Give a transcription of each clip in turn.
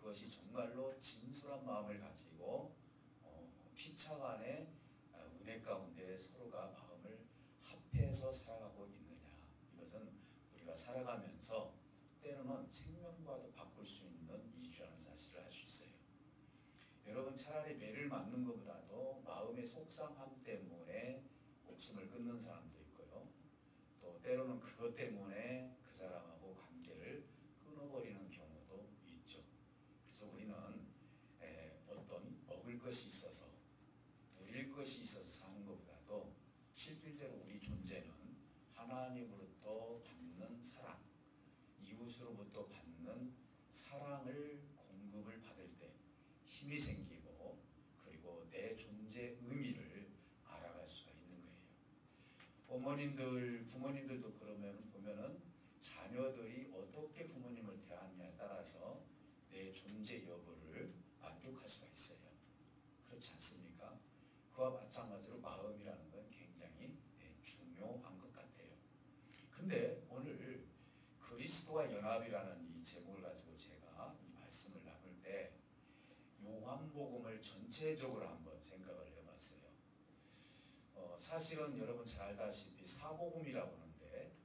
그것이 정말로 진솔한 마음을 가지고 피차간의 은혜 가운데 서로가 마음을 합해서 살아가고 있느냐. 이것은 우리가 살아가면서 때로는 생명과도 바꿀 수 있는 일이라는 사실을 알 수 있어요. 여러분, 차라리 매를 맞는 것보다도 마음의 속상함 때문에 목숨을 끊는 사람도 있고요. 또 때로는 그것 때문에 그 사람하고 관계를 끊어버리는 경우도 있죠. 그래서 우리는 어떤 먹을 것이 있어서 누릴 것이 있어서 사는 것보다도 실질적으로 우리 존재는 하나님으로부터 받는 사랑, 이웃으로부터 받는 사랑을 공급을 받을 때 힘이 생기고 그리고 내 존재 의미를 알아갈 수가 있는 거예요. 어머님들, 부모님들도 보면은 자녀들이 어떻게 부모님을 대하느냐에 따라서 내 존재 여부를 만족할 수가 있어요. 그렇지 않습니까? 그와 마찬가지로 마음이라는 건 굉장히 중요한 것 같아요. 근데 오늘 그리스도와 연합이라는 이 제목을 가지고 제가 이 말씀을 나눌 때 요한복음을 전체적으로 한번 생각을 해봤어요. 사실은 여러분 잘 알다시피 사복음이라고 하는데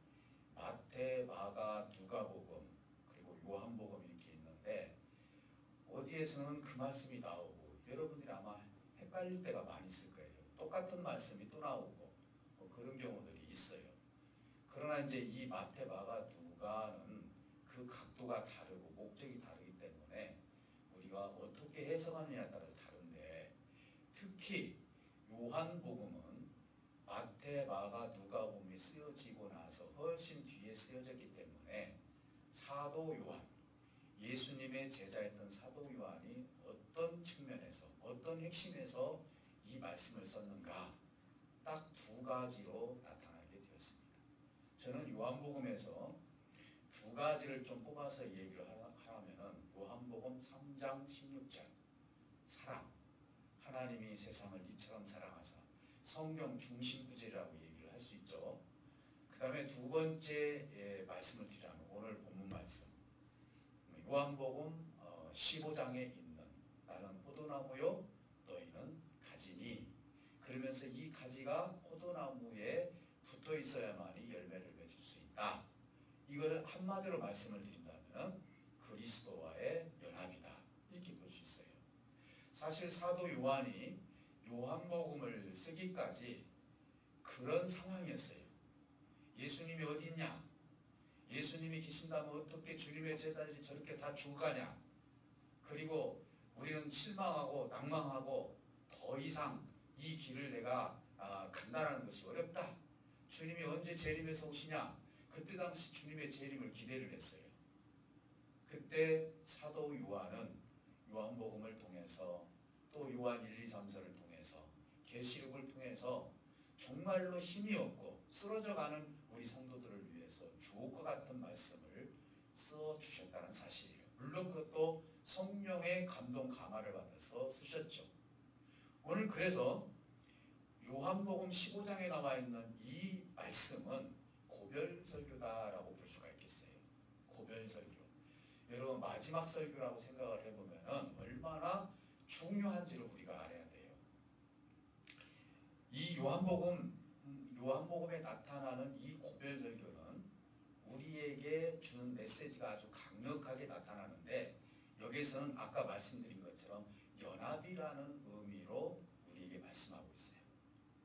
마태, 마가, 누가복음 그리고 요한복음 이렇게 있는데 어디에서는 그 말씀이 나오고 여러분들이 아마 헷갈릴 때가 많이 있을 거예요. 똑같은 말씀이 또 나오고 그런 경우들이 있어요. 그러나 이제 이 마태, 마가, 누가는 그 각도가 다르고 목적이 다르기 때문에 우리가 어떻게 해석하느냐에 따라서 다른데 특히 요한복음은 마태, 마가, 누가복음이 쓰여지고 나서 훨씬 뒤에 쓰여졌기 때문에 사도 요한, 예수님의 제자였던 사도 요한이 어떤 측면에서 어떤 핵심에서 이 말씀을 썼는가 딱 두 가지로 나타나게 되었습니다. 저는 요한복음에서 두 가지를 좀 뽑아서 얘기를 하라면은 요한복음 3장 16절 사랑, 하나님이 세상을 이처럼 사랑하사 성경 중심 구절이라고 얘기를 할 수 있죠. 그 다음에 두 번째 말씀을 드리라면 오늘 본문 말씀 요한복음 15장에 있는 나는 포도나무요 너희는 가지니 그러면서 이 가지가 포도나무에 붙어 있어야만이 열매를 맺을 수 있다. 이거를 한마디로 말씀을 드린다면 그리스도와의 연합이다. 이렇게 볼 수 있어요. 사실 사도 요한이 요한복음을 쓰기까지 그런 상황이었어요. 예수님이 어디 있냐? 예수님이 계신다면 어떻게 주님의 제자들이 저렇게 다 죽어가냐? 그리고 우리는 실망하고 낭망하고 더 이상 이 길을 내가 간다라는 것이 어렵다. 주님이 언제 재림해서 오시냐? 그때 당시 주님의 재림을 기대를 했어요. 그때 사도 요한은 요한복음을 통해서 또 요한 1, 2, 3서를 통해서 계시록을 통해서 정말로 힘이 없고 쓰러져가는 우리 성도들을 위해서 주옥과 같은 말씀을 써주셨다는 사실이에요. 물론 그것도 성령의 감동 감화를 받아서 쓰셨죠. 오늘 그래서 요한복음 15장에 나와 있는 이 말씀은 고별설교다라고 볼 수가 있겠어요. 고별설교. 여러분 마지막 설교라고 생각을 해보면 얼마나 중요한지를 우리가 알아야 돼요. 이 요한복음에 나타나는 이 고별설교는 우리에게 주는 메시지가 아주 강력하게 나타나는데 여기서는 아까 말씀드린 것처럼 연합이라는 의미로 우리에게 말씀하고 있어요.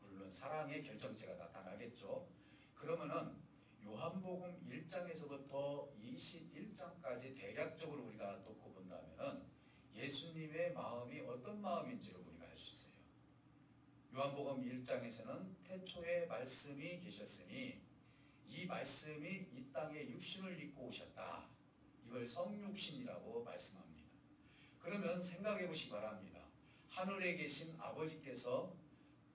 물론 사랑의 결정체가 나타나겠죠. 그러면은 요한복음 1장에서부터 21장까지 대략적으로 우리가 놓고 본다면은 예수님의 마음이 어떤 마음인지를 우리가 알 수 있어요. 요한복음 1장에서는 태초에 말씀이 계셨으니 이 말씀이 이 땅에 육신을 입고 오셨다. 이걸 성육신이라고 말씀합니다. 그러면 생각해 보시기 바랍니다. 하늘에 계신 아버지께서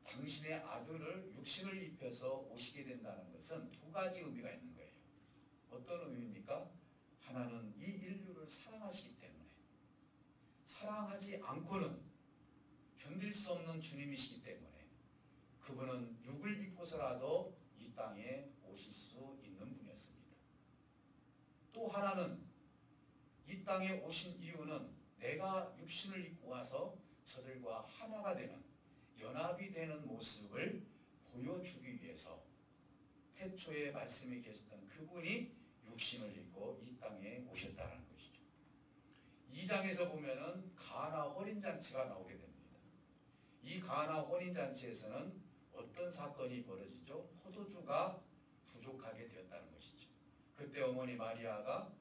당신의 아들을 육신을 입혀서 오시게 된다는 것은 두 가지 의미가 있는 거예요. 어떤 의미입니까? 하나는 이 인류를 사랑하시기 때문에 사랑하지 않고는 견딜 수 없는 주님이시기 때문에 그분은 육을 입고서라도 이 땅에 오실 수 있는 분이었습니다. 또 하나는 이 땅에 오신 이유는 내가 육신을 입고 와서 저들과 하나가 되는, 연합이 되는 모습을 보여주기 위해서 태초에 말씀에 계셨던 그분이 육신을 입고 이 땅에 오셨다는 것이죠. 2장에서 보면은 가나 혼인잔치가 나오게 됩니다. 이 가나 혼인잔치에서는 어떤 사건이 벌어지죠? 포도주가 부족하게 되었다는 것이죠. 그때 어머니 마리아가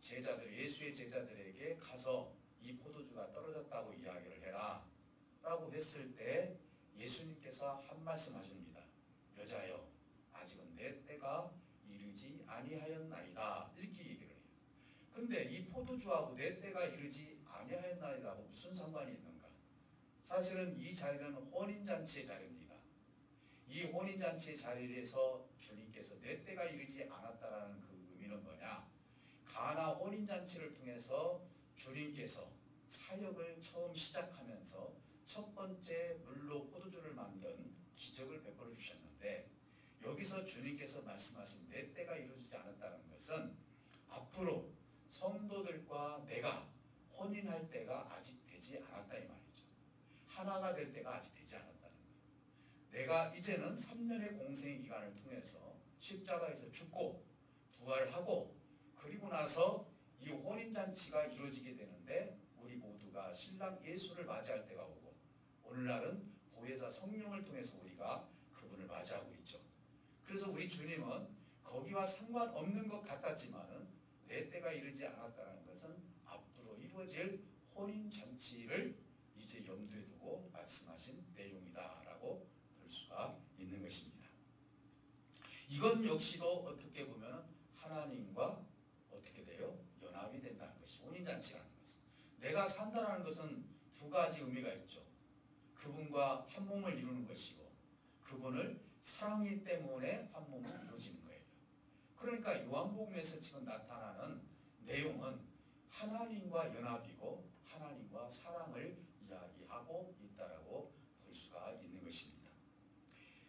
예수의 제자들에게 가서 이 포도주가 떨어졌다고 이야기를 해라 라고 했을 때 예수님께서 한 말씀 하십니다. 여자여, 아직은 내 때가 이르지 아니하였나이다. 이렇게 얘기를 해요. 근데 이 포도주하고 내 때가 이르지 아니하였나이다하고 무슨 상관이 있는가? 사실은 이 자리는 혼인잔치의 자리입니다. 이 혼인잔치의 자리에서 주님께서 내 때가 이르지 않았다라는 그 의미는 뭐냐? 가나 혼인잔치를 통해서 주님께서 사역을 처음 시작하면서 첫 번째 물로 포도주를 만든 기적을 베풀어 주셨는데, 여기서 주님께서 말씀하신 내 때가 이루어지지 않았다는 것은 앞으로 성도들과 내가 혼인할 때가 아직 되지 않았다 이 말이죠. 하나가 될 때가 아직 되지 않았다는 거예요. 내가 이제는 3년의 공생의 기간을 통해서 십자가에서 죽고 부활하고 그리고 나서 이 혼인잔치가 이루어지게 되는데, 우리 모두가 신랑 예수를 맞이할 때가 오고, 오늘날은 보혜사 성령을 통해서 우리가 그분을 맞이하고 있죠. 그래서 우리 주님은 거기와 상관없는 것 같았지만은 내 때가 이르지 않았다는 것은 앞으로 이루어질 혼인잔치를 이제 염두에 두고 말씀하신 내용이다라고 볼 수가 있는 것입니다. 이건 역시도 어떻게 보면 하나님과 어떻게 돼요? 연합이 된다는 것이 혼인잔치라는 것은. 내가 산다는 것은 두 가지 의미가 있죠. 그분과 한 몸을 이루는 것이고, 그분을 사랑이기 때문에 한 몸을 이루어지는 거예요. 그러니까 요한복음에서 지금 나타나는 내용은 하나님과 연합이고 하나님과 사랑을 이야기하고 있다라고 볼 수가 있는 것입니다.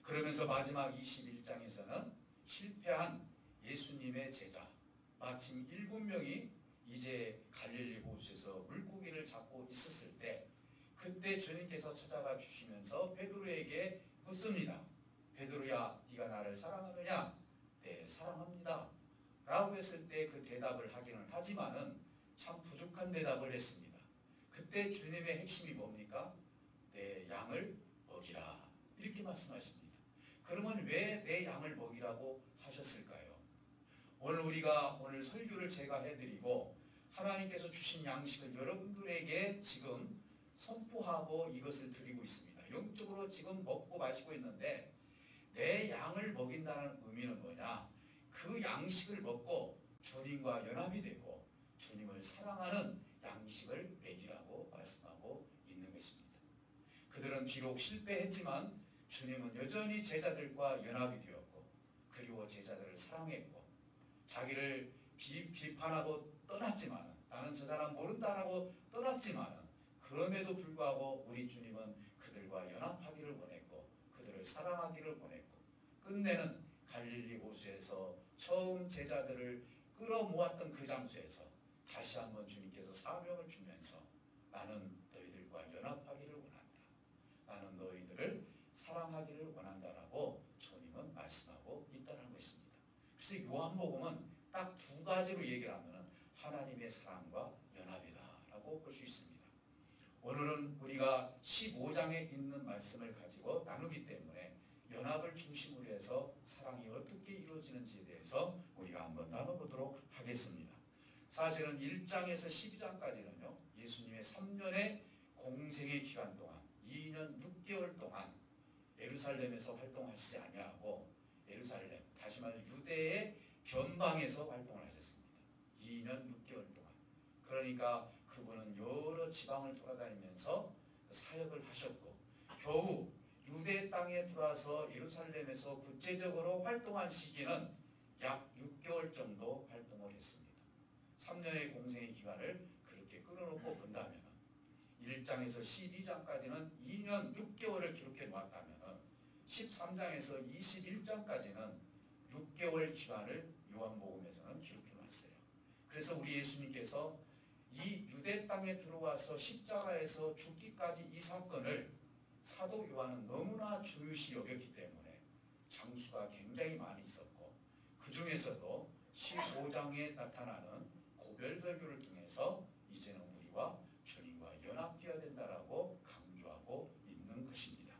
그러면서 마지막 21장에서는 실패한 예수님의 제자, 마침 7명이 이제 갈릴리 호수에서 물고기를 잡고 있었을 때, 그때 주님께서 찾아가 주시면서 베드로에게 묻습니다. 베드로야, 네가 나를 사랑하느냐? 네, 사랑합니다. 라고 했을 때 그 대답을 하기는 하지만은 참 부족한 대답을 했습니다. 그때 주님의 핵심이 뭡니까? 내 양을 먹이라. 이렇게 말씀하십니다. 그러면 왜 내 양을 먹이라고 하셨을까요? 오늘 설교를 제가 해드리고 하나님께서 주신 양식을 여러분들에게 지금 선포하고 이것을 드리고 있습니다. 영적으로 지금 먹고 마시고 있는데, 내 양을 먹인다는 의미는 뭐냐? 그 양식을 먹고 주님과 연합이 되고 주님을 사랑하는 양식을 먹이라고 말씀하고 있는 것입니다. 그들은 비록 실패했지만 주님은 여전히 제자들과 연합이 되었고, 그리고 제자들을 사랑했고, 자기를 비판하고 떠났지만, 나는 저 사람 모른다라고 떠났지만, 그럼에도 불구하고 우리 주님은 그들과 연합하기를 원했고 그들을 사랑하기를 원했고, 끝내는 갈릴리 호수에서 처음 제자들을 끌어모았던 그 장소에서 다시 한번 주님께서 사명을 주면서 나는 너희들과 연합하기를 원한다, 나는 너희들을 사랑하기를 원한다라고 주님은 말씀하고 있다는 것입니다. 그래서 요한복음은 딱 두 가지로 얘기를 하면 하나님의 사랑과 연합이다라고 볼 수 있습니다. 오늘은 우리가 15장에 있는 말씀을 가지고 나누기 때문에 연합을 중심으로 해서 사랑이 어떻게 이루어지는지에 대해서 우리가 한번 나눠보도록 하겠습니다. 사실은 1장에서 12장까지는요, 예수님의 3년의 공생의 기간 동안 2년 6개월 동안 예루살렘에서 활동하시지 아니하고, 예루살렘, 다시 말해 유대의 변방에서 활동을 하셨습니다. 2년 6개월 동안. 그러니까 그분은 여러 지방을 돌아다니면서 사역을 하셨고, 겨우 유대 땅에 들어와서 예루살렘에서 구체적으로 활동한 시기는 약 6개월 정도 활동을 했습니다. 3년의 공생의 기간을 그렇게 끌어놓고 본다면 1장에서 12장까지는 2년 6개월을 기록해 놓았다면 13장에서 21장까지는 6개월 기간을 요한복음에서는 기록해 놨어요. 그래서 우리 예수님께서 이 유대 땅에 들어와서 십자가에서 죽기까지 이 사건을 사도 요한은 너무나 중요시 여겼기 때문에 장수가 굉장히 많이 있었고, 그 중에서도 15장에 나타나는 고별설교를 통해서 이제는 우리와 주님과 연합되어야 된다라고 강조하고 있는 것입니다.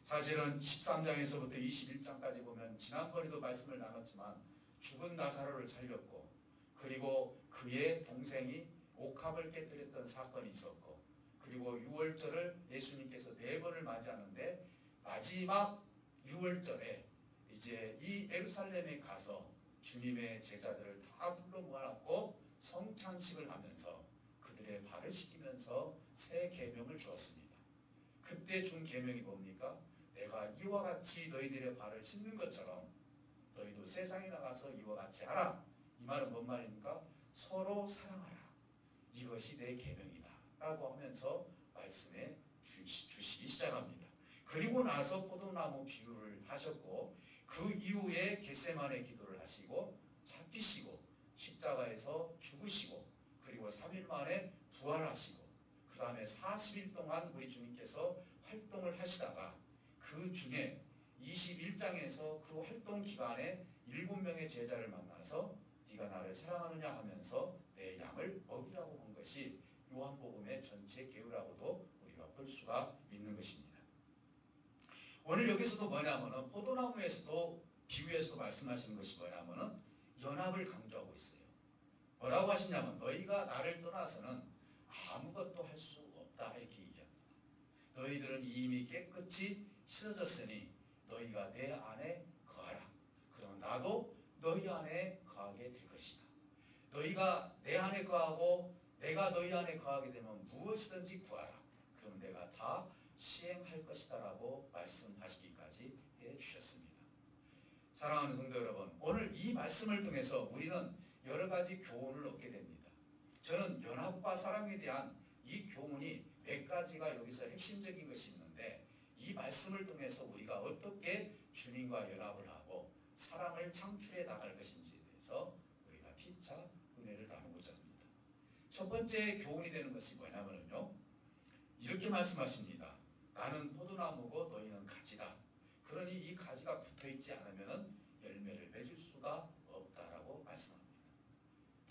사실은 13장에서부터 21장까지 보면 지난번에도 말씀을 나눴지만 죽은 나사로를 살렸고, 그리고 그의 동생이 옥합을 깨뜨렸던 사건이 있었고, 그리고 유월절을 예수님께서 4번을 맞이하는데 마지막 유월절에 이제 이 예루살렘에 가서 주님의 제자들을 다 불러 모아놨고 성찬식을 하면서 그들의 발을 씻기면서 새 계명을 주었습니다. 그때 준 계명이 뭡니까? 내가 이와 같이 너희들의 발을 씻는 것처럼 너희도 세상에 나가서 이와 같이 하라. 이 말은 뭔 말입니까? 서로 사랑하라. 이것이 내 계명이다 라고 하면서 말씀해 주시기 시작합니다. 그리고 나서 포도나무 비유를 하셨고, 그 이후에 겟세마네 기도를 하시고 잡히시고 십자가에서 죽으시고, 그리고 3일 만에 부활하시고, 그 다음에 40일 동안 우리 주님께서 활동을 하시다가 그 중에 21장에서 그 활동 기간에 7명의 제자를 만나서 네가 나를 사랑하느냐 하면서 내 양을 먹이라고 한 것이 요한복음의 전체 개요라고도 우리가 볼 수가 있는 것입니다. 오늘 여기서도 뭐냐면은 포도나무에서도 비유에서도 말씀하시는 것이 뭐냐면은 연합을 강조하고 있어요. 뭐라고 하시냐면 너희가 나를 떠나서는 아무것도 할 수 없다 이렇게 얘기합니다. 너희들은 이미 깨끗이 씻어졌으니 너희가 내 안에 거하라. 그러면 나도 너희 안에 거하게 될 것이다. 너희가 내 안에 거하고 내가 너희 안에 거하게 되면 무엇이든지 구하라. 그럼 내가 다 시행할 것이다 라고 말씀하시기까지 해주셨습니다. 사랑하는 성도 여러분, 오늘 이 말씀을 통해서 우리는 여러 가지 교훈을 얻게 됩니다. 저는 연합과 사랑에 대한 이 교훈이 몇 가지가 여기서 핵심적인 것이 있는데, 이 말씀을 통해서 우리가 어떻게 주님과 연합을 하고 사랑을 창출해 나갈 것인지에 대해서 우리가 피차 은혜를 나누고자 합니다. 첫 번째 교훈이 되는 것이 뭐냐면요, 이렇게 말씀하십니다. 나는 포도나무고 너희는 가지다. 그러니 이 가지가 붙어있지 않으면 열매를 맺을 수가 없다라고 말씀합니다.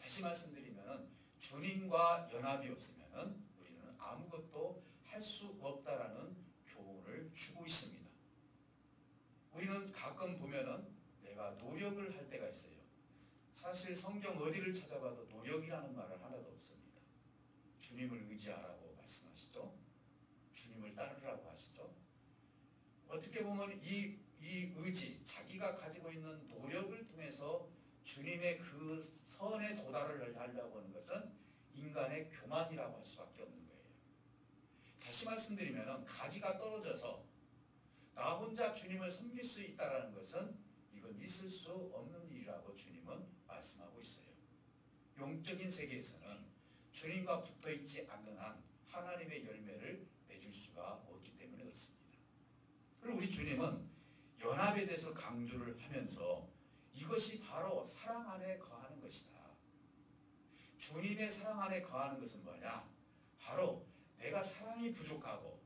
다시 말씀드리면 주님과 연합이 없으면 우리는 아무것도 할 수 없다라는 교훈을 주고 있습니다. 우리는 가끔 보면은 내가 노력을 할 때가 있어요. 사실 성경 어디를 찾아봐도 노력이라는 말을 하나도 없습니다. 주님을 의지하라고 말씀하시죠. 주님을 따르라고 하시죠. 어떻게 보면 이 의지, 자기가 가지고 있는 노력을 통해서 주님의 그 선에 도달을 하려고 하는 것은 인간의 교만이라고 할 수밖에 없는 거예요. 다시 말씀드리면 가지가 떨어져서 나 혼자 주님을 섬길 수 있다는 것은 이건 있을 수 없는 일이라고 주님은 말씀하고 있어요. 영적인 세계에서는 주님과 붙어있지 않는 한 하나님의 열매를 맺을 수가 없기 때문에 그렇습니다. 그리고 우리 주님은 연합에 대해서 강조를 하면서 이것이 바로 사랑 안에 거하는 것이다. 주님의 사랑 안에 거하는 것은 뭐냐? 바로 내가 사랑이 부족하고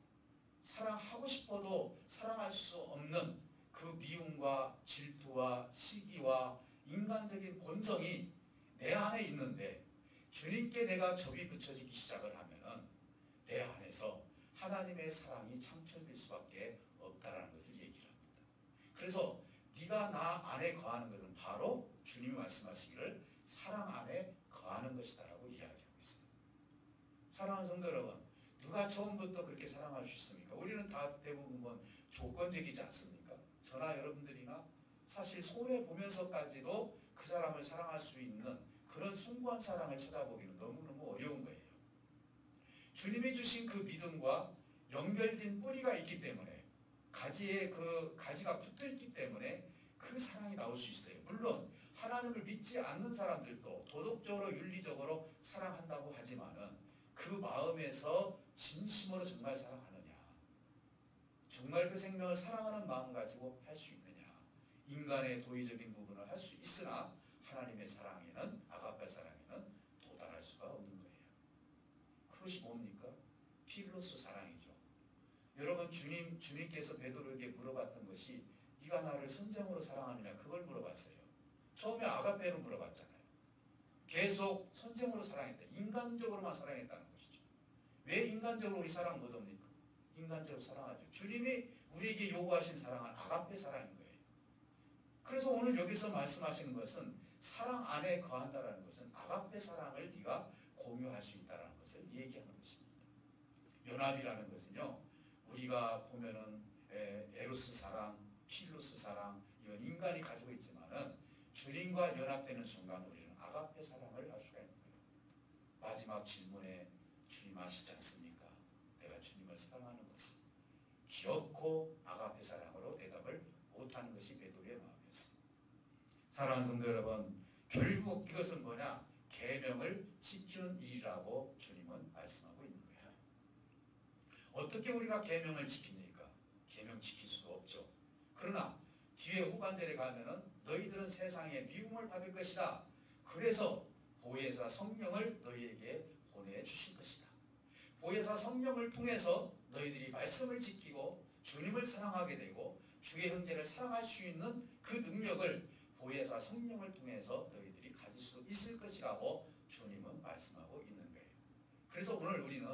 사랑하고 싶어도 사랑할 수 없는 그 미움과 질투와 시기와 인간적인 본성이 내 안에 있는데, 주님께 내가 접이 붙여지기 시작을 하면은 내 안에서 하나님의 사랑이 창출될 수밖에 없다라는 것을 얘기를 합니다. 그래서 네가 나 안에 거하는 것은 바로 주님이 말씀하시기를 사랑 안에 거하는 것이다라고 이야기하고 있습니다. 사랑하는 성도 여러분, 누가 처음부터 그렇게 사랑할 수 있습니까? 우리는 다 대부분 조건적이지 않습니까? 저나 여러분들이나 사실 손해보면서까지도 그 사람을 사랑할 수 있는 그런 숭고한 사랑을 찾아보기는 너무너무 어려운 거예요. 주님이 주신 그 믿음과 연결된 뿌리가 있기 때문에, 가지에 그 가지가 붙어있기 때문에 그 사랑이 나올 수 있어요. 물론 하나님을 믿지 않는 사람들도 도덕적으로 윤리적으로 사랑한다고 하지만은 그 마음에서 진심으로 정말 사랑하느냐, 정말 그 생명을 사랑하는 마음 가지고 할 수 있느냐, 인간의 도의적인 부분을 할 수 있으나 하나님의 사랑에는, 아가페 사랑에는 도달할 수가 없는 거예요. 그것이 뭡니까? 필로스 사랑이죠. 여러분 주님께서 베드로에게 물어봤던 것이 네가 나를 선생으로 사랑하느냐 그걸 물어봤어요. 처음에 아가페로 물어봤잖아요. 계속 선생으로 사랑했다. 인간적으로만 사랑했다는 것이죠. 왜 인간적으로 우리 사랑 못합니까? 인간적으로 사랑하죠. 주님이 우리에게 요구하신 사랑은 아가페 사랑인 거예요. 그래서 오늘 여기서 말씀하시는 것은 사랑 안에 거한다는 것은 아가페 사랑을 네가 공유할 수 있다는 것을 얘기하는 것입니다. 연합이라는 것은요. 우리가 보면은 에로스 사랑, 필로스 사랑 이건 인간이 가지고 있지만은 주님과 연합되는 순간 우리는 아가페 사랑을 할 수가 있는 거예요. 마지막 질문에 주님 아시지 않습니까? 내가 주님을 사랑하는 것은 기어코 아가페 사랑으로 대답을 못하는 것이 베드로의 마음이었습니다. 사랑하는 성도 여러분, 결국 이것은 뭐냐? 계명을 지키는 일이라고 주님은 말씀하고 있는 거예요. 어떻게 우리가 계명을 지킵니까? 계명 지킬 수 없죠. 그러나 뒤에 후반절에 가면은 너희들은 세상에 미움을 받을 것이다. 그래서 보혜사 성령을 너희에게 보내주신 것이다. 보혜사 성령을 통해서 너희들이 말씀을 지키고 주님을 사랑하게 되고 주의 형제를 사랑할 수 있는 그 능력을 보혜사 성령을 통해서 너희들이 가질 수 있을 것이라고 주님은 말씀하고 있는 거예요. 그래서 오늘 우리는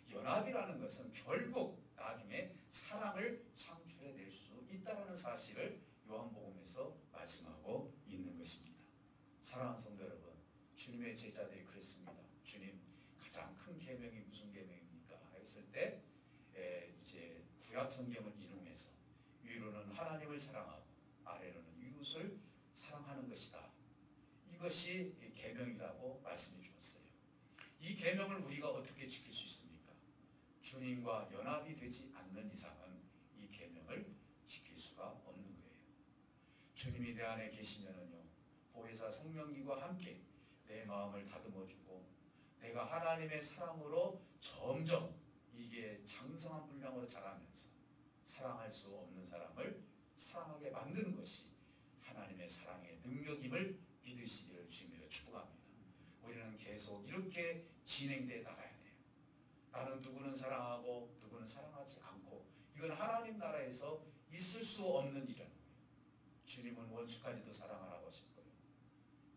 연합이라는 것은 결국 나중에 사랑을 창출해낼 수 있다는 사실을 요한복음에서 말씀하고 있는 것입니다. 사랑하는 성도 여러분, 주님의 제자들이 그랬습니다. 주님, 가장 큰 계명이 무슨 계명입니까? 했을 때 이제 구약 성경을 인용해서 위로는 하나님을 사랑하고 아래로는 이웃을 사랑하는 것이다. 이것이 계명이라고 말씀해 주었어요. 이 계명을 우리가 어떻게 지킬 수 있습니까? 주님과 연합이 되지 않는 이상은 이 계명을 지킬 수가 없는 거예요. 주님이 내 안에 계시면은요, 보혜사 성령님과 함께 내 마음을 다듬어주고 내가 하나님의 사랑으로 점점 이게 장성한 분량으로 자라면서 사랑할 수 없는 사람을 사랑하게 만드는 것이 하나님의 사랑의 능력임을 믿으시기를 주님으로 축복합니다. 우리는 계속 이렇게 진행되어 나가야 돼요. 나는 누구는 사랑하고 누구는 사랑하지 않고 이건 하나님 나라에서 있을 수 없는 일이라는 거예요. 주님은 원수까지도 사랑하라고 하실 거예요.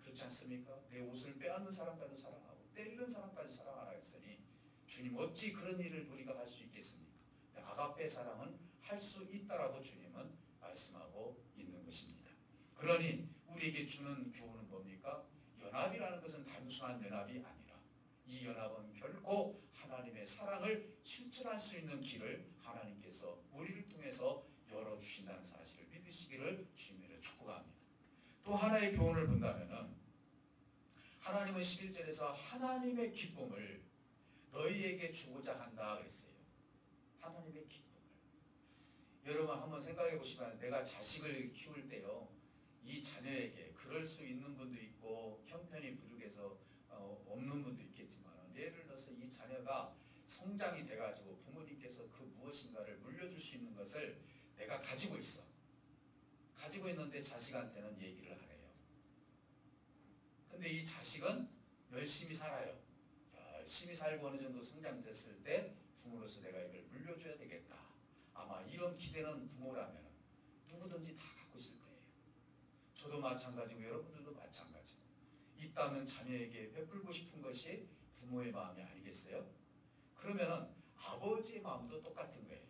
그렇지 않습니까? 내 옷을 빼앗는 사람까지도 사랑하고 때리는 사람까지 사랑하라 했으니 주님 어찌 그런 일을 우리가 할 수 있겠습니까? 아가페 사랑은 할 수 있다라고 주님은 말씀하고 있는 것입니다. 그러니 우리에게 주는 교훈은 뭡니까? 연합이라는 것은 단순한 연합이 아니라 이 연합은 결코 하나님의 사랑을 실천할 수 있는 길을 하나님께서 우리를 통해서 열어주신다는 사실을 믿으시기를 주님으로 축복합니다. 또 하나의 교훈을 본다면 하나님은 11절에서 하나님의 기쁨을 너희에게 주고자 한다 그랬어요. 하나님의 기쁨을. 여러분 한번 생각해 보시면 내가 자식을 키울 때요. 이 자녀에게 그럴 수 있는 분도 있고 형편이 부족해서 없는 분도 있겠지만 예를 들어서 이 자녀가 성장이 돼가지고 부모님께서 그 무엇인가를 물려줄 수 있는 것을 내가 가지고 있어. 가지고 있는데 자식한테는 얘기를 안 해요. 근데 이 자식은 열심히 살아요. 열심히 살고 어느 정도 성장됐을 때 부모로서 내가 이걸 물려줘야 되겠다. 아마 이런 기대는 부모라면 누구든지 다 갖고 있을 거예요. 저도 마찬가지고 여러분들도 마찬가지고 있다면 자녀에게 베풀고 싶은 것이 부모의 마음이 아니겠어요? 그러면은 아버지의 마음도 똑같은 거예요.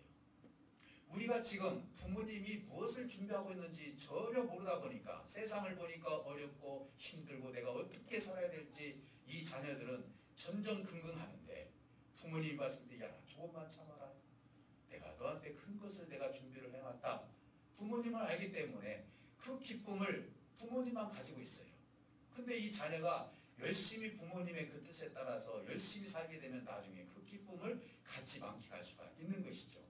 우리가 지금 부모님이 무엇을 준비하고 있는지 전혀 모르다 보니까 세상을 보니까 어렵고 힘들고 내가 어떻게 살아야 될지 이 자녀들은 전전긍긍하는데 부모님이 봤을 때 야 조금만 참아라. 내가 너한테 큰 것을 내가 준비를 해놨다. 부모님은 알기 때문에 그 기쁨을 부모님만 가지고 있어요. 근데 이 자녀가 열심히 부모님의 그 뜻에 따라서 열심히 살게 되면 나중에 그 기쁨을 같이 만끽할 수가 있는 것이죠.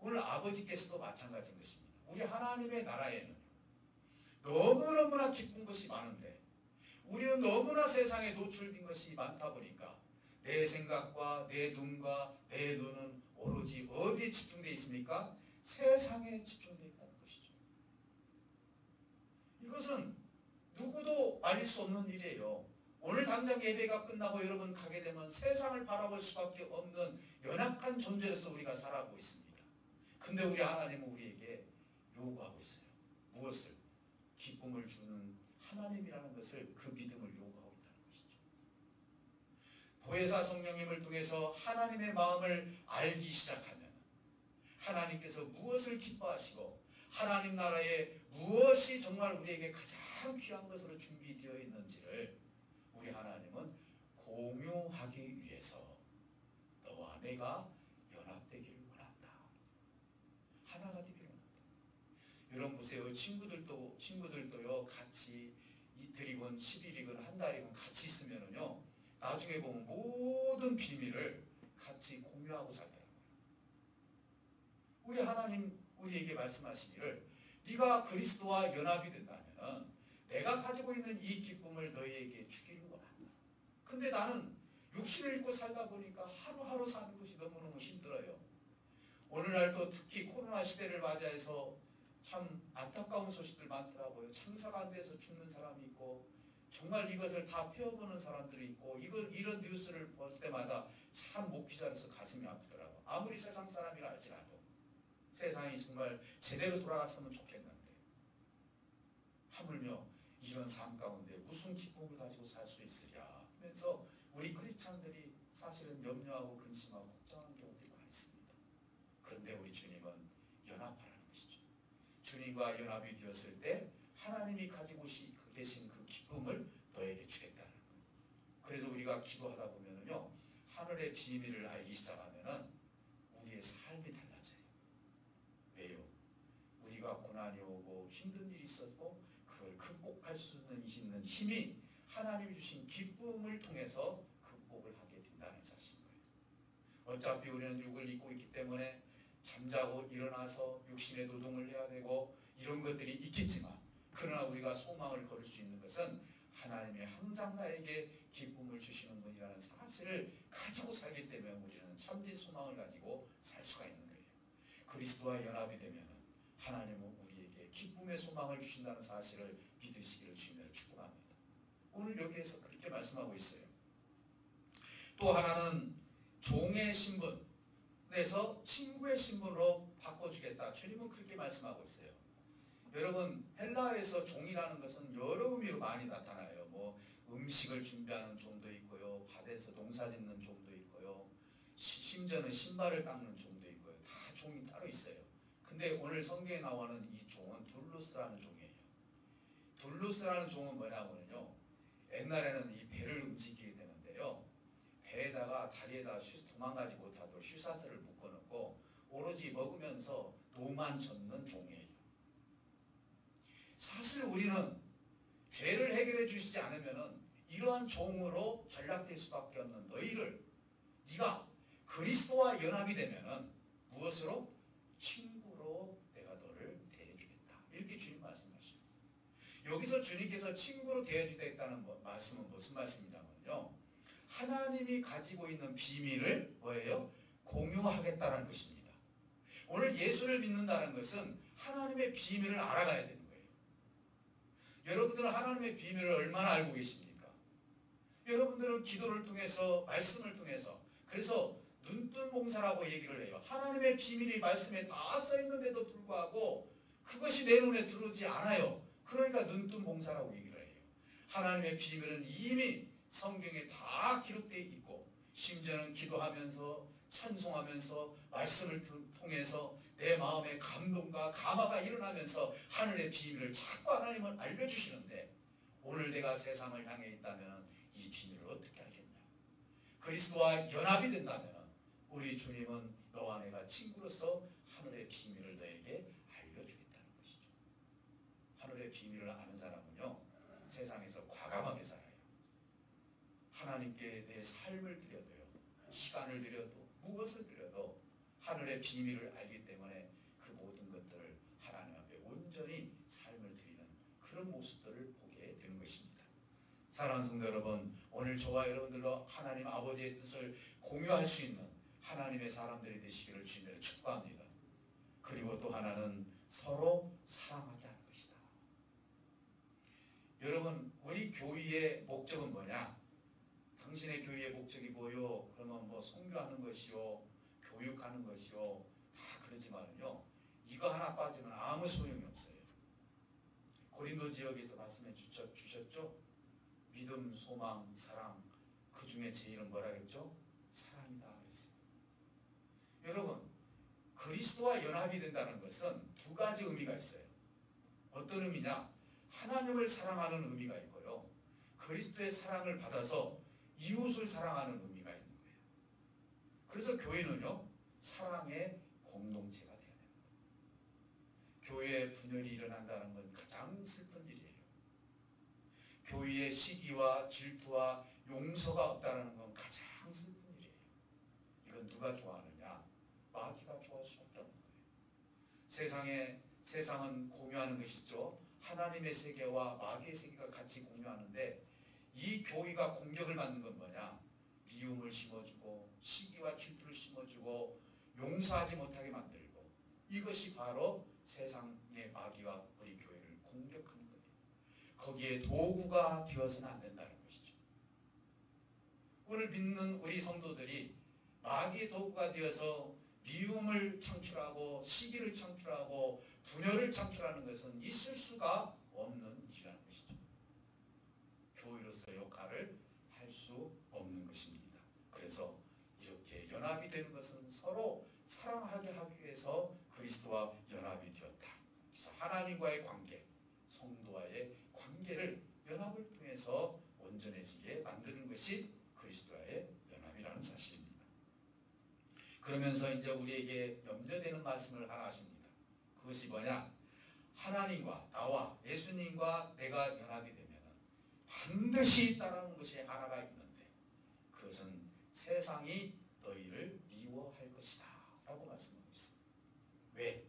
오늘 아버지께서도 마찬가지인 것입니다. 우리 하나님의 나라에는 너무너무나 기쁜 것이 많은데 우리는 너무나 세상에 노출된 것이 많다 보니까 내 생각과 내 눈과 내 눈은 오로지 어디에 집중되어 있습니까? 세상에 집중되어 있다는 것이죠. 이것은 누구도 알릴 수 없는 일이에요. 오늘 당장 예배가 끝나고 여러분 가게 되면 세상을 바라볼 수밖에 없는 연약한 존재로서 우리가 살아가고 있습니다. 근데 우리 하나님은 우리에게 요구하고 있어요. 무엇을? 기쁨을 주는 하나님이라는 것을, 그 믿음을 요구하고 있다는 것이죠. 보혜사 성령님을 통해서 하나님의 마음을 알기 시작하면 하나님께서 무엇을 기뻐하시고 하나님 나라에 무엇이 정말 우리에게 가장 귀한 것으로 준비되어 있는지를 우리 하나님은 공유하기 위해서 너와 내가 연합되기를 원한다. 하나가 되기를 원한다. 여러분 보세요. 친구들도요, 같이 이틀이건 10일이건 한 달이건 같이 있으면은요, 나중에 보면 모든 비밀을 같이 공유하고 살더라고요. 우리 하나님 우리에게 말씀하시기를 네가 그리스도와 연합이 된다면 내가 가지고 있는 이 기쁨을 너희에게 주기를 원한다. 근데 나는 육신을 입고 살다 보니까 하루하루 사는 것이 너무너무 힘들어요. 오늘날도 특히 코로나 시대를 맞이해서 참 안타까운 소식들 많더라고요. 장사가 안 돼서 죽는 사람이 있고 정말 이것을 다 펴보는 사람들이 있고 이런 뉴스를 볼 때마다 참 목 기자로서 가슴이 아프더라고요. 아무리 세상 사람이라 할지라도 세상이 정말 제대로 돌아갔으면 좋겠는데 하물며 이런 삶 가운데 무슨 기쁨을 가지고 살 수 있으랴 하면서 우리 크리스찬들이 사실은 염려하고 근심하고 걱정하는 경우들이 많이 있습니다. 그런데 우리 주님은 연합하라는 것이죠. 주님과 연합이 되었을 때 하나님이 가지고 계신 그 기쁨을 너에게 주겠다는 거예요. 그래서 우리가 기도하다 보면은요, 하늘의 비밀을 알기 시작하면은 우리의 삶이 달라져요. 왜요? 우리가 고난이 오고 힘든 일이 있어도 그걸 극복할 수 있는 힘이 하나님이 주신 기쁨을 통해서 극복을 하게 된다는 사실인 거예요. 어차피 우리는 육을 입고 있기 때문에 잠자고 일어나서 육신의 노동을 해야 되고 이런 것들이 있겠지만, 그러나 우리가 소망을 걸을 수 있는 것은 하나님이 항상 나에게 기쁨을 주시는 분이라는 사실을 가지고 살기 때문에 우리는 참된 소망을 가지고 살 수가 있는 거예요. 그리스도와 연합이 되면 하나님은 우리에게 기쁨의 소망을 주신다는 사실을 믿으시기를 주님을 축복합니다. 오늘 여기에서 그렇게 말씀하고 있어요. 또 하나는 종의 신분에서 친구의 신분으로 바꿔주겠다. 주님은 그렇게 말씀하고 있어요. 여러분, 헬라에서 종이라는 것은 여러 의미로 많이 나타나요. 뭐 음식을 준비하는 종도 있고요, 밭에서 농사 짓는 종도 있고요, 심지어는 신발을 닦는 종도 있고요. 다 종이 따로 있어요. 근데 오늘 성경에 나오는 이 종은 둘루스라는 종이에요. 둘루스라는 종은 뭐냐면요, 옛날에는 이 배를 움직이게 되는데요, 배에다가 다리에다 도망가지 못하도록 휘사슬을 묶어놓고 오로지 먹으면서 노만 젓는 종이에요. 사실 우리는 죄를 해결해 주시지 않으면 이러한 종으로 전락될 수밖에 없는 너희를, 네가 그리스도와 연합이 되면 무엇으로? 친구로 내가 너를 대해주겠다. 이렇게 주님 말씀하시죠. 여기서 주님께서 친구로 대해주겠다는 말씀은 무슨 말씀이냐면요, 하나님이 가지고 있는 비밀을 뭐예요? 공유하겠다는 것입니다. 오늘 예수를 믿는다는 것은 하나님의 비밀을 알아가야 되는 거예요. 여러분들은 하나님의 비밀을 얼마나 알고 계십니까? 여러분들은 기도를 통해서, 말씀을 통해서, 그래서 눈뜬 봉사라고 얘기를 해요. 하나님의 비밀이 말씀에 다 써있는데도 불구하고 그것이 내 눈에 들어오지 않아요. 그러니까 눈뜬 봉사라고 얘기를 해요. 하나님의 비밀은 이미 성경에 다 기록되어 있고, 심지어는 기도하면서 찬송하면서 말씀을 통해서 내 마음에 감동과 감화가 일어나면서 하늘의 비밀을 자꾸 하나님은 알려주시는데, 오늘 내가 세상을 향해 있다면 이 비밀을 어떻게 알겠냐? 그리스도와 연합이 된다면 우리 주님은 너와 내가 친구로서 하늘의 비밀을 너에게 알려주겠다는 것이죠. 하늘의 비밀을 아는 사람은요, 세상에서 과감하게 살아요. 하나님께 내 삶을 드려도요, 시간을 드려도 무엇을 드려도 하늘의 비밀을 알기 때문에 그 모든 것들을 하나님 앞에 온전히 삶을 드리는 그런 모습들을 보게 되는 것입니다. 사랑하는 성도 여러분, 오늘 저와 여러분들로 하나님 아버지의 뜻을 공유할 수 있는 하나님의 사람들이 되시기를 주님을 축복합니다. 그리고 또 하나는 서로 사랑하게 하는 것이다. 여러분, 우리 교회의 목적은 뭐냐? 당신의 교회의 목적이 뭐요? 그러면 뭐 선교하는 것이요, 교육하는 것이요, 다 그러지만요, 이거 하나 빠지면 아무 소용이 없어요. 고린도 지역에서 말씀해 주셨죠? 믿음, 소망, 사랑, 그 중에 제일은 뭐라 그랬죠? 사랑이다 그랬어요. 여러분, 그리스도와 연합이 된다는 것은 두 가지 의미가 있어요. 어떤 의미냐? 하나님을 사랑하는 의미가 있고요, 그리스도의 사랑을 받아서 이웃을 사랑하는 의미가 있는 거예요. 그래서 교회는요, 사랑의 공동체가 돼야 됩니다. 교회에 분열이 일어난다는 건 가장 슬픈 일이에요. 교회에 시기와 질투와 용서가 없다는 건 가장 슬픈 일이에요. 이건 누가 좋아하느냐? 마귀가 좋아할 수 없다는 거예요. 세상은 공유하는 것이죠. 하나님의 세계와 마귀의 세계가 같이 공유하는데, 이 교회가 공격을 받는 건 뭐냐? 미움을 심어주고 시기와 질투를 심어주고 용서하지 못하게 만들고, 이것이 바로 세상의 마귀가 우리 교회를 공격하는 거예요. 거기에 도구가 되어서는 안 된다는 것이죠. 오늘 믿는 우리 성도들이 마귀의 도구가 되어서 미움을 창출하고 시기를 창출하고 분열을 창출하는 것은 있을 수가 없는 일이라는 것이죠. 교회로서의 역할을 할 수 없는 것입니다. 그래서 이렇게 연합이 되는 것은 서로 사랑하게 하기 위해서 그리스도와 연합이 되었다. 그래서 하나님과의 관계, 성도와의 관계를 연합을 통해서 온전해지게 만드는 것이 그리스도와의 연합이라는 사실입니다. 그러면서 이제 우리에게 염려되는 말씀을 하나 하십니다. 그것이 뭐냐? 하나님과 나와 예수님과 내가 연합이 되면 반드시 따르는 것이 하나가 있는데, 그것은 세상이 너희를 미워할 것이다 라고 말씀하고 있습니다. 왜?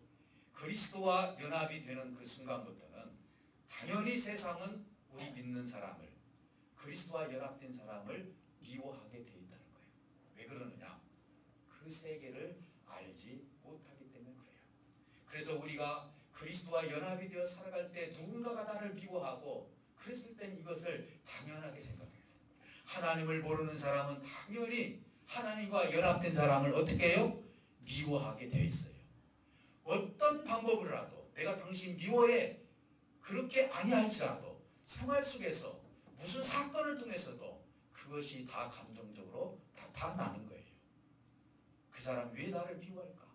그리스도와 연합이 되는 그 순간부터는 당연히 세상은 우리 믿는 사람을, 그리스도와 연합된 사람을 미워하게 되어 있다는 거예요. 왜 그러느냐? 그 세계를 알지 못하기 때문에 그래요. 그래서 우리가 그리스도와 연합이 되어 살아갈 때 누군가가 나를 미워하고 그랬을 때는 이것을 당연하게 생각해요. 하나님을 모르는 사람은 당연히 하나님과 연합된 사람을 어떻게 해요? 미워하게 되어 있어요. 어떤 방법으로라도 내가 당신 미워해, 그렇게 아니할지라도 생활 속에서 무슨 사건을 통해서도 그것이 다 감정적으로 나타나는 거예요. 그 사람 왜 나를 미워할까?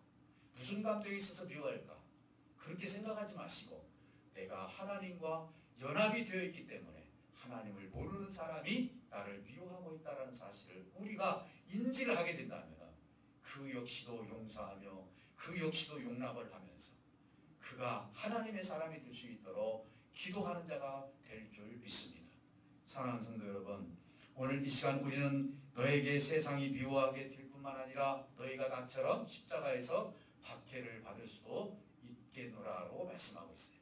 무슨 감정이 있어서 미워할까? 그렇게 생각하지 마시고, 내가 하나님과 연합이 되어 있기 때문에 하나님을 모르는 사람이 나를 미워하고 있다는 사실을 우리가 인지를 하게 된다면 그 역시도 용서하며 그 역시도 용납을 하면서 그가 하나님의 사람이 될 수 있도록 기도하는 자가 될 줄 믿습니다. 사랑하는 성도 여러분, 오늘 이 시간 우리는 너에게 세상이 미워하게 될 뿐만 아니라 너희가 나처럼 십자가에서 박해를 받을 수도 있겠노라고 말씀하고 있어요.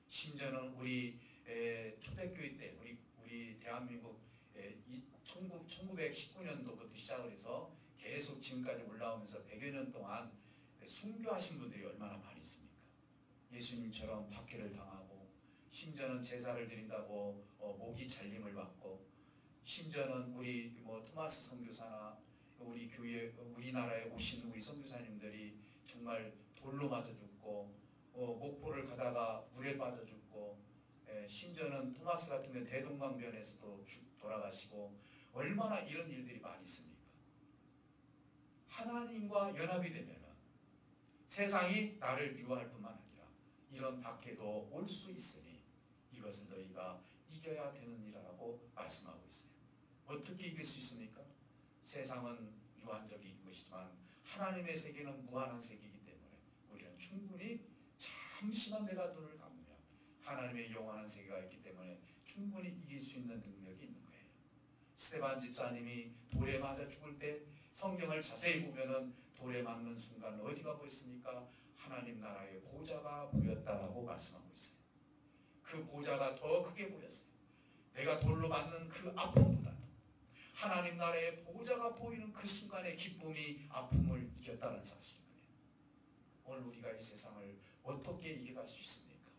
심지어는 우리 초대교회 때 우리 대한민국 1919년도부터 시작을 해서 계속 지금까지 올라오면서 100여 년 동안 순교하신 분들이 얼마나 많이 있습니까? 예수님처럼 박해를 당하고, 심지어는 제사를 드린다고 목이 잘림을 받고, 심지어는 우리 토마스 선교사나 우리 교회 우리나라에 오신 우리 선교사님들이 정말 돌로 맞아 죽고, 목포를 가다가 물에 빠져 죽고, 심지어는 토마스 같은 경우는 대동강변에서도 돌아가시고, 얼마나 이런 일들이 많이 있습니까? 하나님과 연합이 되면 세상이 나를 미워할 뿐만 아니라 이런 박해도 올 수 있으니 이것을 너희가 이겨야 되는 일이라고 말씀하고 있어요. 어떻게 이길 수 있습니까? 세상은 유한적인 것이지만 하나님의 세계는 무한한 세계이기 때문에 우리는 충분히 잠시만 내가 눈을 감으면 하나님의 영원한 세계가 있기 때문에 충분히 이길 수 있는 능력이 있는 거예요. 스데반 집사님이 돌에 맞아 죽을 때 성경을 자세히 보면은 돌에 맞는 순간 어디가 보였습니까? 하나님 나라의 보좌가 보였다라고 말씀하고 있어요. 그 보좌가 더 크게 보였어요. 내가 돌로 맞는 그 아픔보다도 하나님 나라의 보좌가 보이는 그 순간의 기쁨이 아픔을 이겼다는 사실이에요. 오늘 우리가 이 세상을 어떻게 이겨갈 수 있습니까?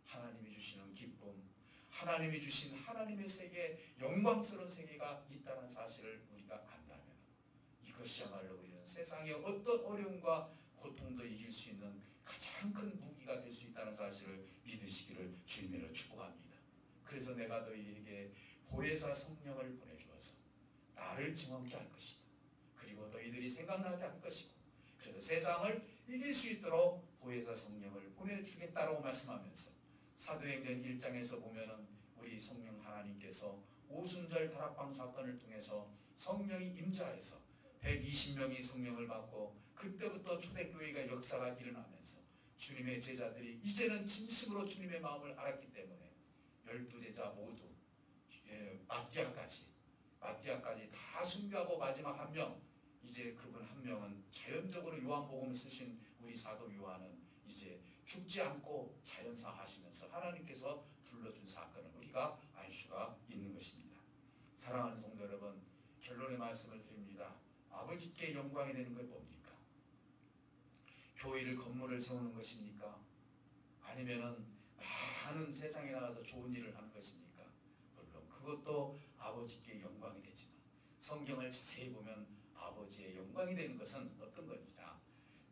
하나님이 주시는 기쁨, 하나님이 주신 하나님의 세계, 영광스러운 세계가 있다는 사실을 우리가 안다면 이것이야말로 우리는 세상의 어떤 어려움과 고통도 이길 수 있는 가장 큰 무기가 될 수 있다는 사실을 믿으시기를 주님으로 축복합니다. 그래서 내가 너희에게 보혜사 성령을 보내주어서 나를 증언케 할 것이다. 그리고 너희들이 생각나게 할 것이고, 그래서 세상을 이길 수 있도록 보혜사 성령을 보내주겠다라고 말씀하면서 사도행전 1장에서 보면은 우리 성령 하나님께서 오순절 다락방 사건을 통해서 성령이 임재해서 120명이 성령을 받고, 그때부터 초대교회가 역사가 일어나면서 주님의 제자들이 이제는 진심으로 주님의 마음을 알았기 때문에 12제자 모두 마띠아까지 다 순교하고 마지막 한 명, 이제 그분 한 명은 자연적으로 요한복음 쓰신 우리 사도 요한은 이제 죽지 않고 자연사 하시면서 하나님께서 불러준 사건을 우리가 알 수가 있는 것입니다. 사랑하는 성도 여러분, 결론의 말씀을 드립니다. 아버지께 영광이 되는 건 뭡니까? 교회를 건물을 세우는 것입니까? 아니면은 많은 세상에 나가서 좋은 일을 하는 것입니까? 물론 그것도 아버지께 영광이 되지만 성경을 자세히 보면 아버지의 영광이 되는 것은 어떤 것이냐?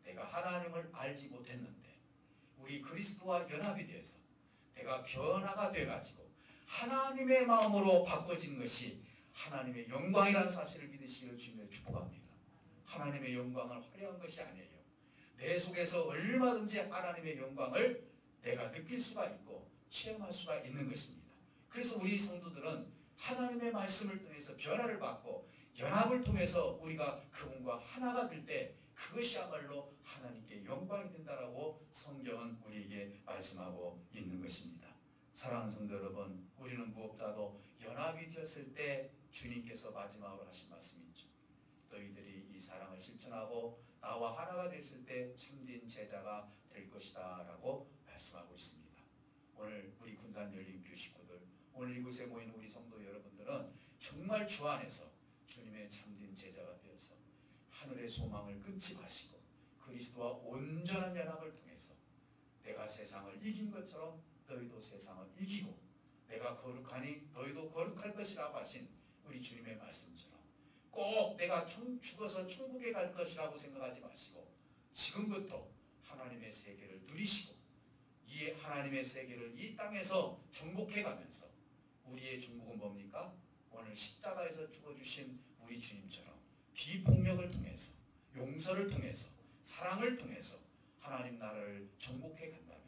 내가 하나님을 알지 못했는데 우리 그리스도와 연합이 되어서 내가 변화가 돼가지고 하나님의 마음으로 바꿔진 것이 하나님의 영광이라는 사실을 믿으시기를 주님을 축복합니다. 하나님의 영광은 화려한 것이 아니에요. 내 속에서 얼마든지 하나님의 영광을 내가 느낄 수가 있고 체험할 수가 있는 것입니다. 그래서 우리 성도들은 하나님의 말씀을 통해서 변화를 받고 연합을 통해서 우리가 그분과 하나가 될 때 그것이야말로 하나님께 영광이 된다라고 성경은 우리에게 말씀하고 있는 것입니다. 사랑하는 성도 여러분, 우리는 무엇보다도 연합이 되었을 때 주님께서 마지막으로 하신 말씀이 있죠. 너희들이 이 사랑을 실천하고 나와 하나가 됐을 때 참된 제자가 될 것이다 라고 말씀하고 있습니다. 오늘 우리 군산 열린교회 식구들, 오늘 이곳에 모인 우리 성도 여러분들은 정말 주 안에서 주님의 참된 제자가 되어서 하늘의 소망을 끊지 마시고 그리스도와 온전한 연합을 통해서 내가 세상을 이긴 것처럼 너희도 세상을 이기고 내가 거룩하니 너희도 거룩할 것이라고 하신 우리 주님의 말씀처럼 꼭 내가 죽어서 천국에 갈 것이라고 생각하지 마시고 지금부터 하나님의 세계를 누리시고 이 하나님의 세계를 이 땅에서 정복해 가면서 우리의 정복은 뭡니까? 오늘 십자가에서 죽어주신 우리 주님처럼 비폭력을 통해서 용서를 통해서 사랑을 통해서 하나님 나라를 정복해 간다면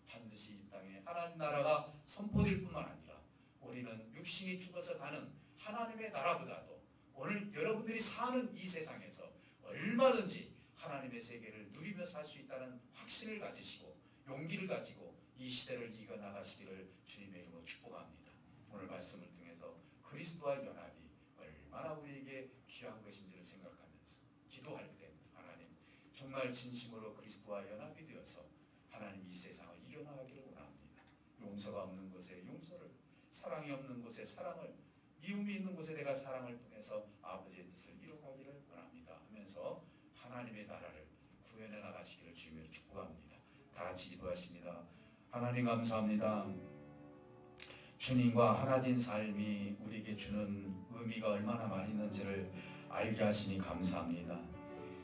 반드시 이 땅에 하나님 나라가 선포될 뿐만 아니라 우리는 육신이 죽어서 가는 하나님의 나라보다도 오늘 여러분들이 사는 이 세상에서 얼마든지 하나님의 세계를 누리며 살 수 있다는 확신을 가지시고 용기를 가지고 이 시대를 이겨나가시기를 주님의 이름으로 축복합니다. 오늘 말씀을 통해서 그리스도와 연합이 얼마나 우리에게 귀한 것인지를 생각하면서 기도할 때 하나님 정말 진심으로 그리스도와 연합이 되어서 하나님 이 세상을 이겨나가기를 원합니다. 용서가 없는 곳에 용서를, 사랑이 없는 곳에 사랑을, 미움이 있는 곳에 내가 사랑을 통해서 아버지의 뜻을 이루어가기를 원합니다 하면서 하나님의 나라를 구현해 나가시기를 주님으로 축복합니다. 다 같이 기도하십니다. 하나님 감사합니다. 주님과 하나 된 삶이 우리에게 주는 의미가 얼마나 많이 있는지를 알게 하시니 감사합니다.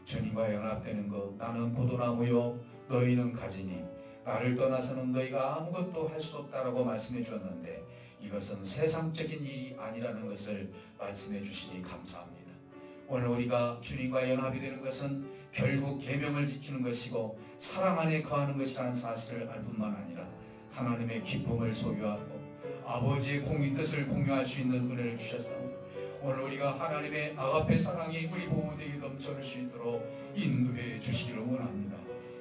주님과 연합되는 것, 나는 포도나무요 너희는 가지니 나를 떠나서는 너희가 아무것도 할 수 없다라고 말씀해 주었는데 이것은 세상적인 일이 아니라는 것을 말씀해 주시니 감사합니다. 오늘 우리가 주님과 연합이 되는 것은 결국 계명을 지키는 것이고 사랑 안에 거하는 것이라는 사실을 알 뿐만 아니라 하나님의 기쁨을 소유하고 아버지의 공의 뜻을 공유할 수 있는 은혜를 주셨습니다. 오늘 우리가 하나님의 아가페 사랑이 우리 부모에게 넘쳐날 수 있도록 인도해 주시기를 원합니다.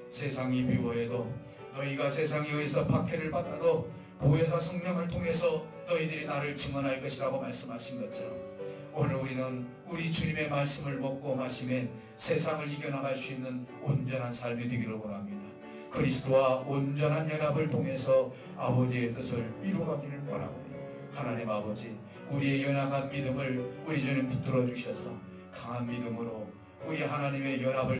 세상이 미워해도 너희가 세상에 의해서 박해를 받아도 보혜사 성령을 통해서 너희들이 나를 증언할 것이라고 말씀하신 것처럼 오늘 우리는 우리 주님의 말씀을 먹고 마시면 세상을 이겨나갈 수 있는 온전한 삶이 되기를 원합니다. 그리스도와 온전한 연합을 통해서 아버지의 뜻을 이루어가기를 원합니다. 하나님 아버지, 우리의 연약한 믿음을 우리 주님 붙들어 주셔서 강한 믿음으로 우리 하나님의 연합을